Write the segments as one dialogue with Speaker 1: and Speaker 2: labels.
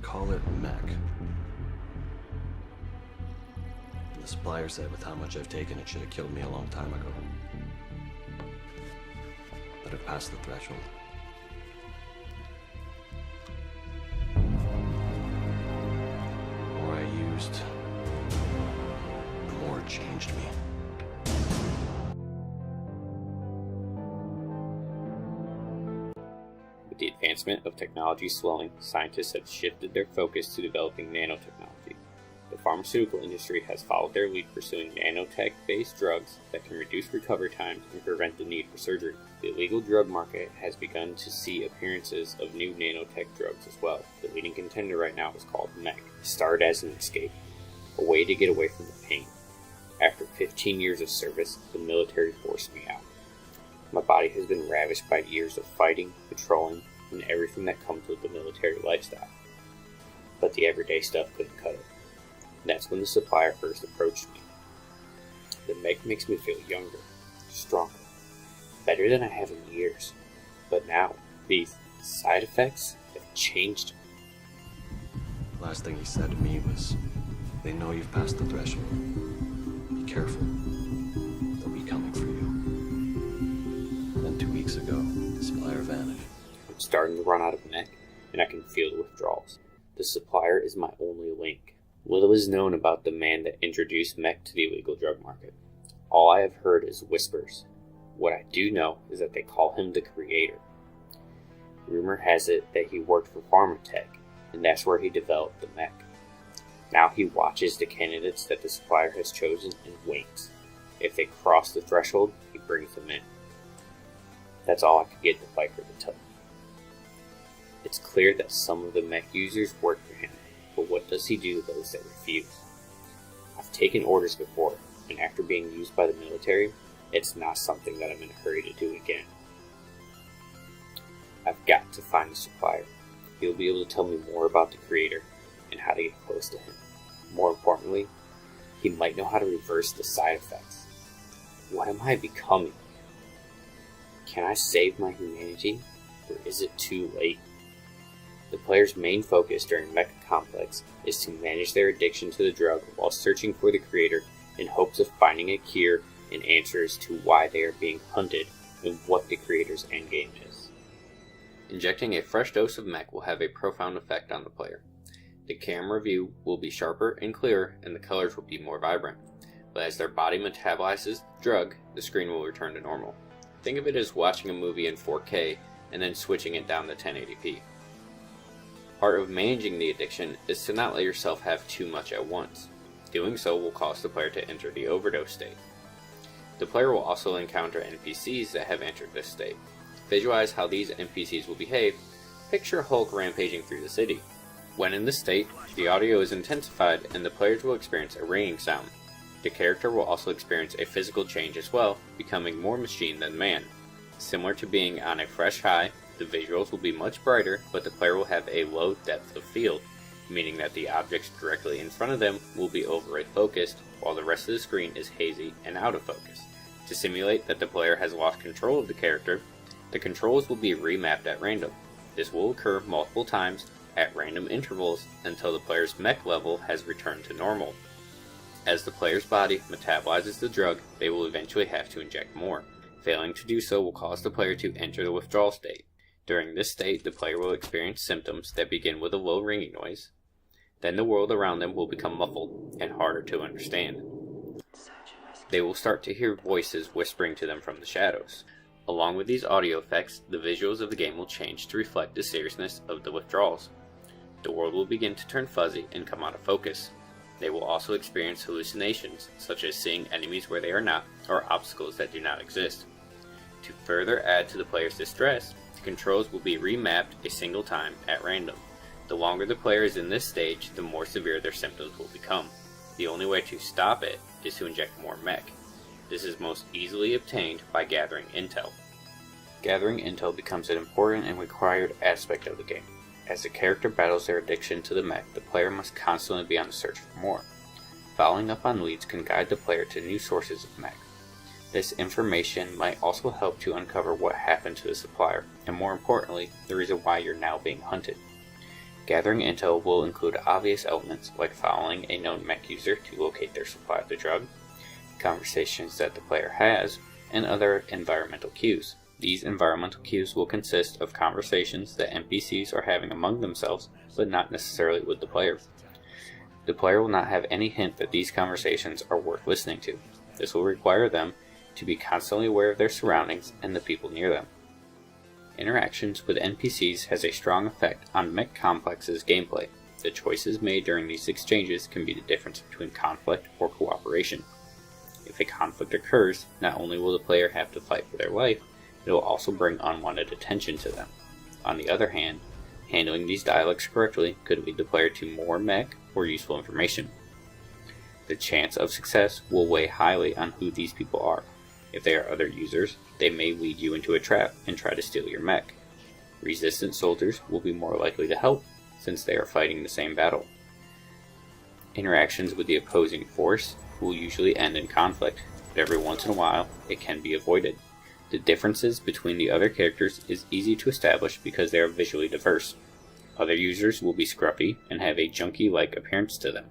Speaker 1: Call it Mech. The supplier said with how much I've taken, it should have killed me a long time ago. But I've passed the threshold. The more I used, the more it changed me.
Speaker 2: With the advancement of technology slowing, scientists have shifted their focus to developing nanotechnology. The pharmaceutical industry has followed their lead, pursuing nanotech-based drugs that can reduce recovery times and prevent the need for surgery. The illegal drug market has begun to see appearances of new nanotech drugs as well. The leading contender right now is called Mech. It started as an escape, a way to get away from the pain. After 15 years of service, the military forced me out. My body has been ravished by years of fighting, patrolling, and everything that comes with the military lifestyle. But the everyday stuff couldn't cut it. That's when the supplier first approached me. The Mech makes me feel younger, stronger, better than I have in years. But now, these side effects have changed me.
Speaker 1: The last thing he said to me was, they know you've passed the threshold. Be careful. They'll be coming for you. And then 2 weeks ago, the supplier vanished.
Speaker 2: I'm starting to run out of Mech, and I can feel the withdrawals. The supplier is my only link. Little is known about the man that introduced Mech to the illegal drug market. All I have heard is whispers. What I do know is that they call him the Creator. Rumor has it that he worked for Pharmatech, and that's where he developed the Mech. Now he watches the candidates that the supplier has chosen and waits. If they cross the threshold, he brings them in. That's all I could get the fighter to tell me. It's clear that some of the Mech users work for him, but what does he do to those that refuse? I've taken orders before, and after being used by the military, it's not something that I'm in a hurry to do again. I've got to find the supplier. He'll be able to tell me more about the Creator and how to get close to him. More importantly, he might know how to reverse the side effects. What am I becoming? Can I save my humanity, or is it too late? The player's main focus during Mech Complex is to manage their addiction to the drug while searching for the Creator in hopes of finding a cure and answers to why they are being hunted and what the Creator's endgame is. Injecting a fresh dose of Mech will have a profound effect on the player. The camera view will be sharper and clearer, and the colors will be more vibrant. But as their body metabolizes the drug, the screen will return to normal. Think of it as watching a movie in 4K and then switching it down to 1080p. Part of managing the addiction is to not let yourself have too much at once. Doing so will cause the player to enter the overdose state. The player will also encounter NPCs that have entered this state. To visualize how these NPCs will behave, picture Hulk rampaging through the city. When in this state, the audio is intensified and the players will experience a ringing sound. The character will also experience a physical change as well, becoming more machine than man. Similar to being on a fresh high, the visuals will be much brighter, but the player will have a low depth of field, meaning that the objects directly in front of them will be overly focused, while the rest of the screen is hazy and out of focus. To simulate that the player has lost control of the character, the controls will be remapped at random. This will occur multiple times at random intervals until the player's Mech level has returned to normal. As the player's body metabolizes the drug, they will eventually have to inject more. Failing to do so will cause the player to enter the withdrawal state. During this state, the player will experience symptoms that begin with a low ringing noise. Then the world around them will become muffled and harder to understand. They will start to hear voices whispering to them from the shadows. Along with these audio effects, the visuals of the game will change to reflect the seriousness of the withdrawals. The world will begin to turn fuzzy and come out of focus. They will also experience hallucinations, such as seeing enemies where they are not, or obstacles that do not exist. To further add to the player's distress, the controls will be remapped a single time at random. The longer the player is in this stage, the more severe their symptoms will become. The only way to stop it is to inject more Mech. This is most easily obtained by gathering intel. Gathering intel becomes an important and required aspect of the game. As the character battles their addiction to the Mech, the player must constantly be on the search for more. Following up on leads can guide the player to new sources of Mech. This information might also help to uncover what happened to the supplier, and more importantly, the reason why you're now being hunted. Gathering intel will include obvious elements like following a known mech user to locate their supply of the drug, conversations that the player has, and other environmental cues. These environmental cues will consist of conversations that NPCs are having among themselves, but not necessarily with the player. The player will not have any hint that these conversations are worth listening to. This will require them to be constantly aware of their surroundings and the people near them. Interactions with NPCs has a strong effect on Mech Complex's gameplay. The choices made during these exchanges can be the difference between conflict or cooperation. If a conflict occurs, not only will the player have to fight for their life, it will also bring unwanted attention to them. On the other hand, handling these dialects correctly could lead the player to more mech or useful information. The chance of success will weigh highly on who these people are. If they are other users, they may lead you into a trap and try to steal your mech. Resistant soldiers will be more likely to help, since they are fighting the same battle. Interactions with the opposing force will usually end in conflict, but every once in a while it can be avoided. The differences between the other characters is easy to establish because they are visually diverse. Other users will be scruffy and have a junkie-like appearance to them.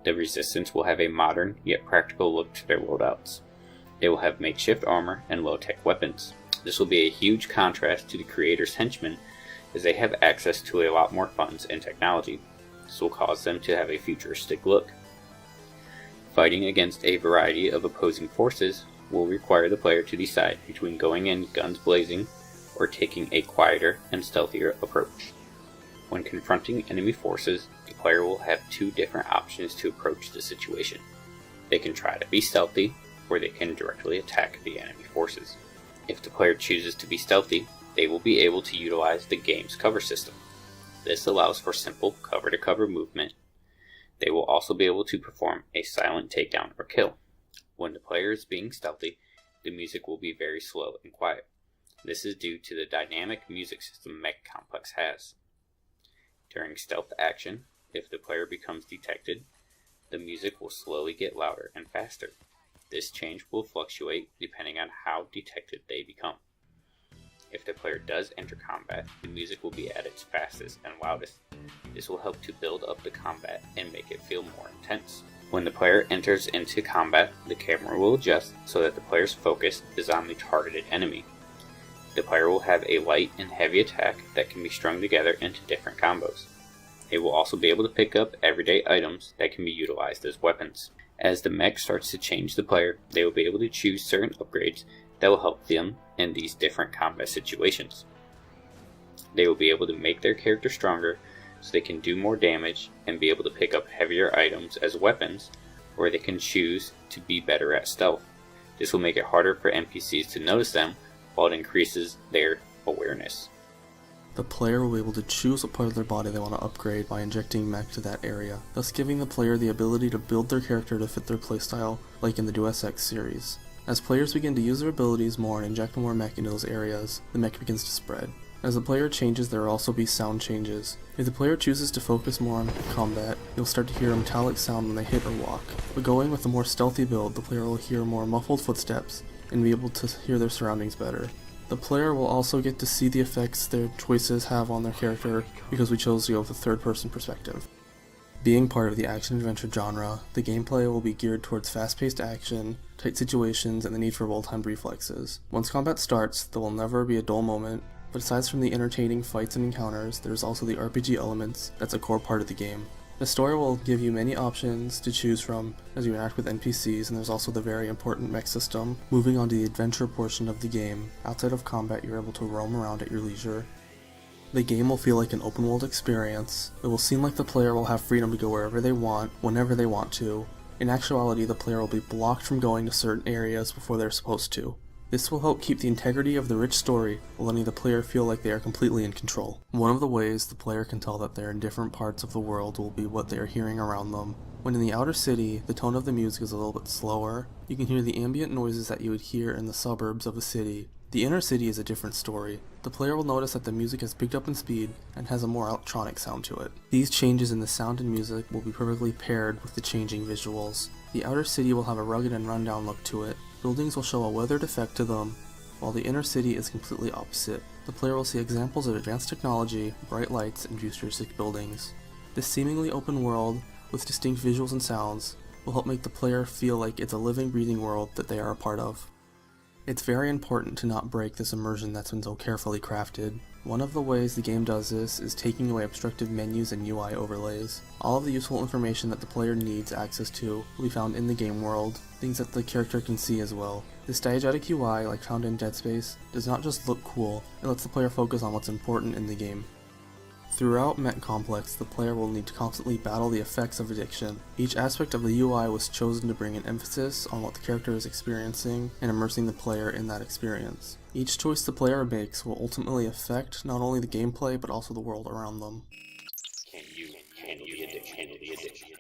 Speaker 2: The Resistance will have a modern yet practical look to their loadouts. They will have makeshift armor and low-tech weapons. This will be a huge contrast to the Creator's henchmen, as they have access to a lot more funds and technology. This will cause them to have a futuristic look. Fighting against a variety of opposing forces will require the player to decide between going in guns blazing or taking a quieter and stealthier approach. When confronting enemy forces, the player will have two different options to approach the situation. They can try to be stealthy, or they can directly attack the enemy forces. If the player chooses to be stealthy, they will be able to utilize the game's cover system. This allows for simple cover-to-cover movement. They will also be able to perform a silent takedown or kill. When the player is being stealthy, the music will be very slow and quiet. This is due to the dynamic music system Mech Complex has. During stealth action, if the player becomes detected, the music will slowly get louder and faster. This change will fluctuate depending on how detected they become. If the player does enter combat, the music will be at its fastest and loudest. This will help to build up the combat and make it feel more intense. When the player enters into combat, the camera will adjust so that the player's focus is on the targeted enemy. The player will have a light and heavy attack that can be strung together into different combos. They will also be able to pick up everyday items that can be utilized as weapons. As the mech starts to change the player, they will be able to choose certain upgrades that will help them in these different combat situations. They will be able to make their character stronger so they can do more damage and be able to pick up heavier items as weapons, or they can choose to be better at stealth. This will make it harder for NPCs to notice them, while it increases their awareness.
Speaker 3: The player will be able to choose what part of their body they want to upgrade by injecting mech to that area, thus giving the player the ability to build their character to fit their playstyle, like in the Deus Ex series. As players begin to use their abilities more and inject more mech into those areas, the mech begins to spread. As the player changes, there will also be sound changes. If the player chooses to focus more on combat, you'll start to hear a metallic sound when they hit or walk. But going with a more stealthy build, the player will hear more muffled footsteps and be able to hear their surroundings better. The player will also get to see the effects their choices have on their character because we chose to go with a third-person perspective. Being part of the action-adventure genre, the gameplay will be geared towards fast-paced action, tight situations, and the need for well-timed reflexes. Once combat starts, there will never be a dull moment, but aside from the entertaining fights and encounters, there's also the RPG elements that's a core part of the game. The story will give you many options to choose from as you interact with NPCs, and there's also the very important mech system. Moving on to the adventure portion of the game, outside of combat you're able to roam around at your leisure. The game will feel like an open world experience. It will seem like the player will have freedom to go wherever they want, whenever they want to. In actuality, the player will be blocked from going to certain areas before they're supposed to. This will help keep the integrity of the rich story while letting the player feel like they are completely in control. One of the ways the player can tell that they're in different parts of the world will be what they are hearing around them. When in the outer city, the tone of the music is a little bit slower. You can hear the ambient noises that you would hear in the suburbs of a city. The inner city is a different story. The player will notice that the music has picked up in speed and has a more electronic sound to it. These changes in the sound and music will be perfectly paired with the changing visuals. The outer city will have a rugged and rundown look to it. Buildings will show a weathered effect to them. while the inner city is completely opposite. The player will see examples of advanced technology, bright lights, and futuristic buildings. This seemingly open world, with distinct visuals and sounds, will help make the player feel like it's a living, breathing world that they are a part of. It's very important to not break this immersion that's been so carefully crafted. One of the ways the game does this is taking away obstructive menus and UI overlays. All of the useful information that the player needs access to will be found in the game world, things that the character can see as well. This diegetic UI, like found in Dead Space, does not just look cool, it lets the player focus on what's important in the game. Throughout Mech Complex, the player will need to constantly battle the effects of addiction. Each aspect of the UI was chosen to bring an emphasis on what the character is experiencing and immersing the player in that experience. Each choice the player makes will ultimately affect not only the gameplay but also the world around them.
Speaker 2: Can you handle the addiction?